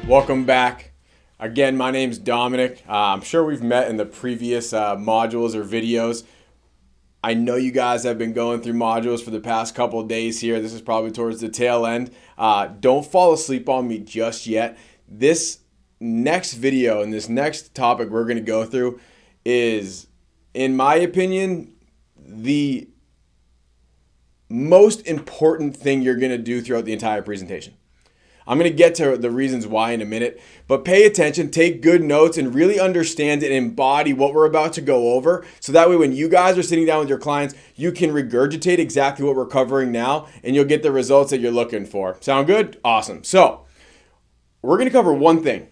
Welcome back. Again, my name's Dominic. I'm sure we've met in the previous modules or videos. I know you guys have been going through modules for the past couple of days here. This is probably towards the tail end. Don't fall asleep on me just yet. This next video and this next topic we're going to go through is, in my opinion, the most important thing you're going to do throughout the entire presentation. I'm going to get to the reasons why in a minute, but pay attention, take good notes, and really understand and embody what we're about to go over. So that way when you guys are sitting down with your clients, you can regurgitate exactly what we're covering now, and you'll get the results that you're looking for. Sound good? Awesome. So we're going to cover one thing,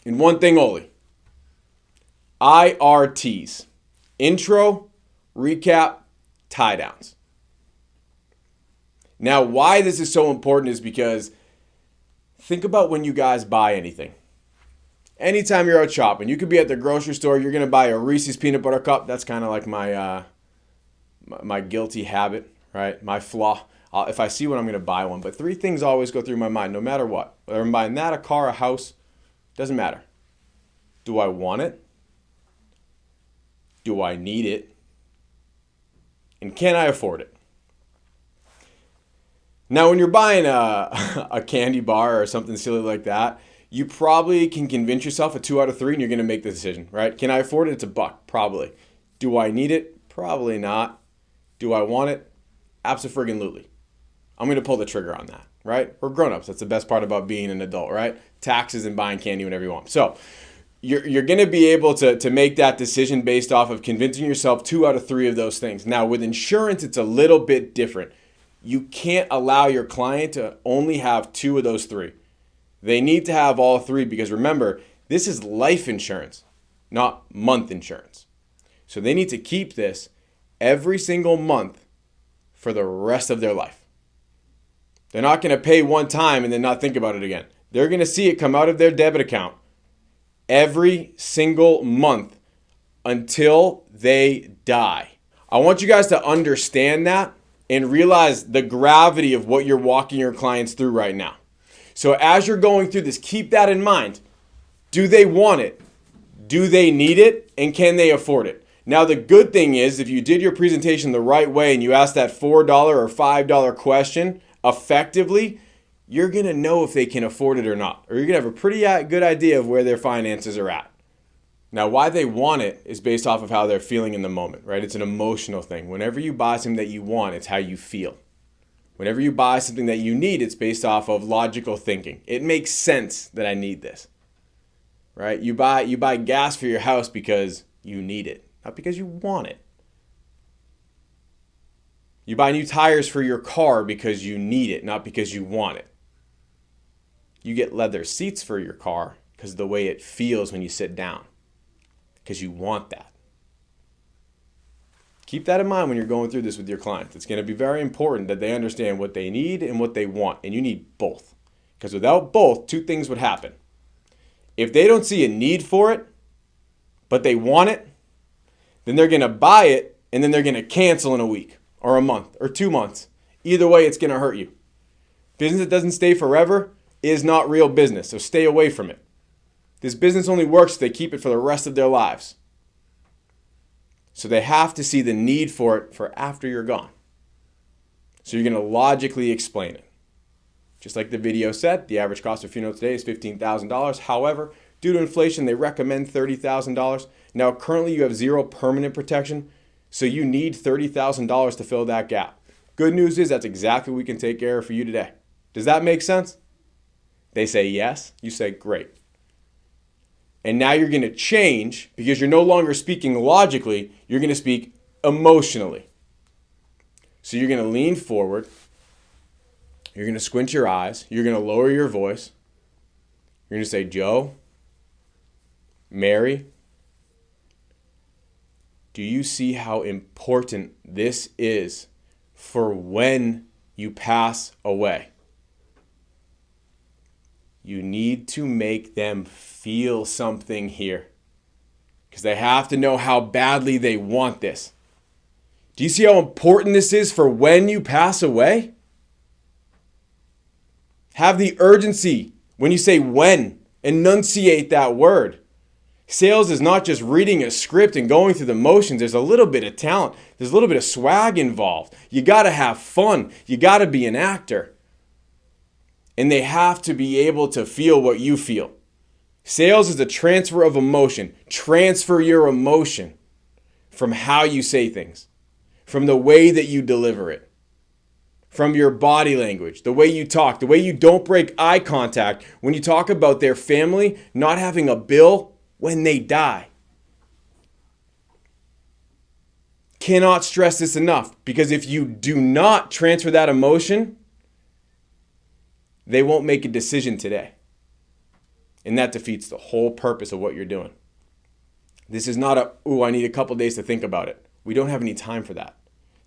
and one thing only. IRTs. Intro, recap, tie downs. Now, why this is so important is because think about when you guys buy anything. Anytime you're out shopping, you could be at the grocery store, you're going to buy a Reese's peanut butter cup. That's kind of like my guilty habit, right? My flaw. If I see one, I'm going to buy one. But three things always go through my mind, no matter what. Whether I'm buying that, a car, a house, doesn't matter. Do I want it? Do I need it? And can I afford it? Now, when you're buying a candy bar or something silly like that, you probably can convince yourself a 2 out of 3 and you're going to make the decision, right? Can I afford it? It's $1, probably. Do I need it? Probably not. Do I want it? Absolutely. I'm going to pull the trigger on that, right? We're grown-ups. That's the best part about being an adult, right? Taxes and buying candy whenever you want. So you're going to be able to make that decision based off of convincing yourself 2 out of 3 of those things. Now, with insurance, it's a little bit different. You can't allow your client to only have 2 of those 3. They need to have all 3 because remember, this is life insurance, not month insurance. So they need to keep this every single month for the rest of their life. They're not going to pay one time and then not think about it again. They're going to see it come out of their debit account every single month until they die. I want you guys to understand that and realize the gravity of what you're walking your clients through right now. So as you're going through this, keep that in mind. Do they want it? Do they need it? And can they afford it? Now, the good thing is if you did your presentation the right way and you asked that $4 or $5 question effectively, you're going to know if they can afford it or not. Or you're going to have a pretty good idea of where their finances are at. Now, why they want it is based off of how they're feeling in the moment, right? It's an emotional thing. Whenever you buy something that you want, it's how you feel. Whenever you buy something that you need, it's based off of logical thinking. It makes sense that I need this, right? You buy gas for your house because you need it, not because you want it. You buy new tires for your car because you need it, not because you want it. You get leather seats for your car because of the way it feels when you sit down. Because you want that. Keep that in mind when you're going through this with your clients. It's going to be very important that they understand what they need and what they want. And you need both. Because without both, 2 things would happen. If they don't see a need for it, but they want it, then they're going to buy it and then they're going to cancel in a week or a month or 2 months. Either way, it's going to hurt you. Business that doesn't stay forever is not real business. So stay away from it. This business only works if they keep it for the rest of their lives. So they have to see the need for it for after you're gone. So you're going to logically explain it. Just like the video said, the average cost of a funeral today is $15,000. However, due to inflation, they recommend $30,000. Now, currently you have 0 permanent protection, so you need $30,000 to fill that gap. Good news is that's exactly what we can take care of for you today. Does that make sense? They say yes. You say great. And now you're going to change because you're no longer speaking logically. You're going to speak emotionally. So you're going to lean forward. You're going to squint your eyes. You're going to lower your voice. You're going to say, Joe, Mary, do you see how important this is for when you pass away? You need to make them feel something here because they have to know how badly they want this. Do you see how important this is for when you pass away? Have the urgency When you say when, enunciate that word. Sales is not just reading a script and going through the motions. There's a little bit of talent. There's a little bit of swag involved. You got to have fun. You got to be an actor. And they have to be able to feel what you feel. Sales is a transfer of emotion. Transfer your emotion from how you say things, from the way that you deliver it, from your body language, the way you talk, the way you don't break eye contact when you talk about their family not having a bill when they die. Cannot stress this enough, because if you do not transfer that emotion, they won't make a decision today. And that defeats the whole purpose of what you're doing. This is not I need a couple days to think about it. We don't have any time for that.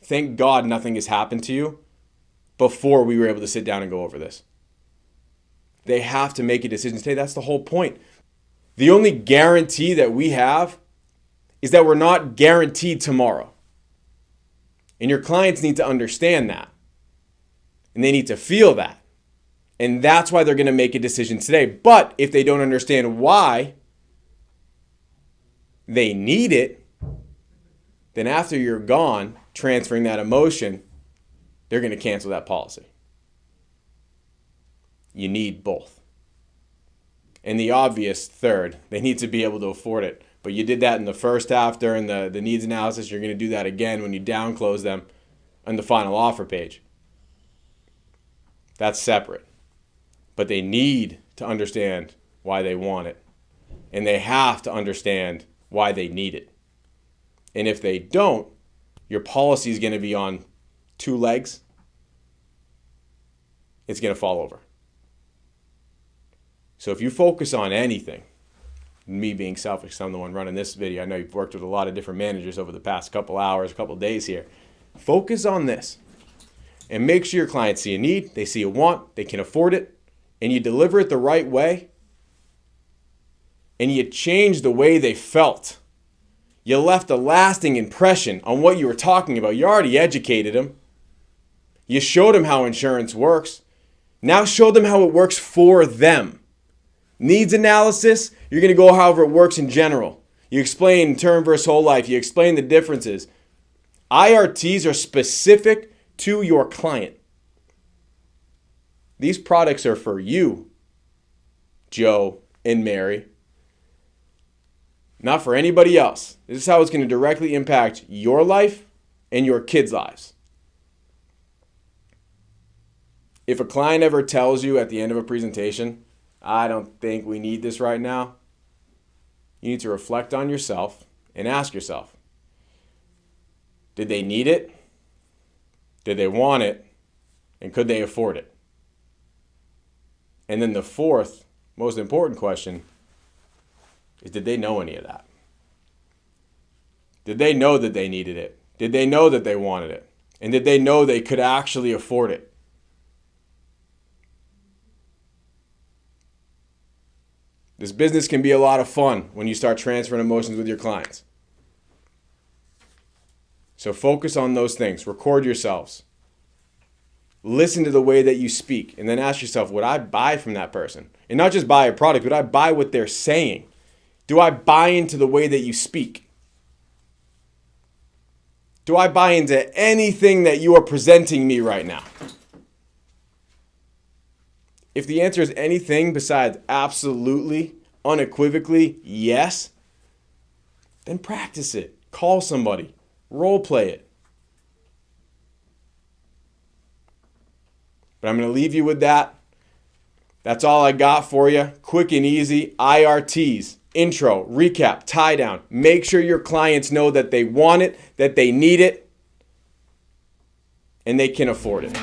Thank God nothing has happened to you before we were able to sit down and go over this. They have to make a decision today. That's the whole point. The only guarantee that we have is that we're not guaranteed tomorrow. And your clients need to understand that. And they need to feel that. And that's why they're going to make a decision today. But if they don't understand why they need it, then after you're gone, transferring that emotion, they're going to cancel that policy. You need both. And the obvious third, they need to be able to afford it. But you did that in the first half during the needs analysis. You're going to do that again when you down close them on the final offer page. That's separate. But they need to understand why they want it. And they have to understand why they need it. And if they don't, your policy is going to be on two legs. It's going to fall over. So if you focus on anything, me being selfish, I'm the one running this video. I know you've worked with a lot of different managers over the past couple hours, couple days here. Focus on this and make sure your clients see a need, they see a want, they can afford it, and you deliver it the right way, and you change the way they felt. You left a lasting impression on what you were talking about. You already educated them. You showed them how insurance works. Now show them how it works for them. Needs analysis, you're going to go however it works in general. You explain term versus whole life. You explain the differences. IRTs are specific to your client. These products are for you, Joe and Mary, not for anybody else. This is how it's going to directly impact your life and your kids' lives. If a client ever tells you at the end of a presentation, I don't think we need this right now, you need to reflect on yourself and ask yourself, did they need it? Did they want it? And could they afford it? And then the fourth, most important question is, did they know any of that? Did they know that they needed it? Did they know that they wanted it? And did they know they could actually afford it? This business can be a lot of fun when you start transferring emotions with your clients. So focus on those things. Record yourselves. Listen to the way that you speak, and then ask yourself, would I buy from that person? And not just buy a product, would I buy what they're saying? Do I buy into the way that you speak? Do I buy into anything that you are presenting me right now? If the answer is anything besides absolutely, unequivocally, yes, then practice it. Call somebody. Role play it. But I'm going to leave you with that. That's all I got for you. Quick and easy. IRTs. Intro, recap, tie down. Make sure your clients know that they want it, that they need it, and they can afford it.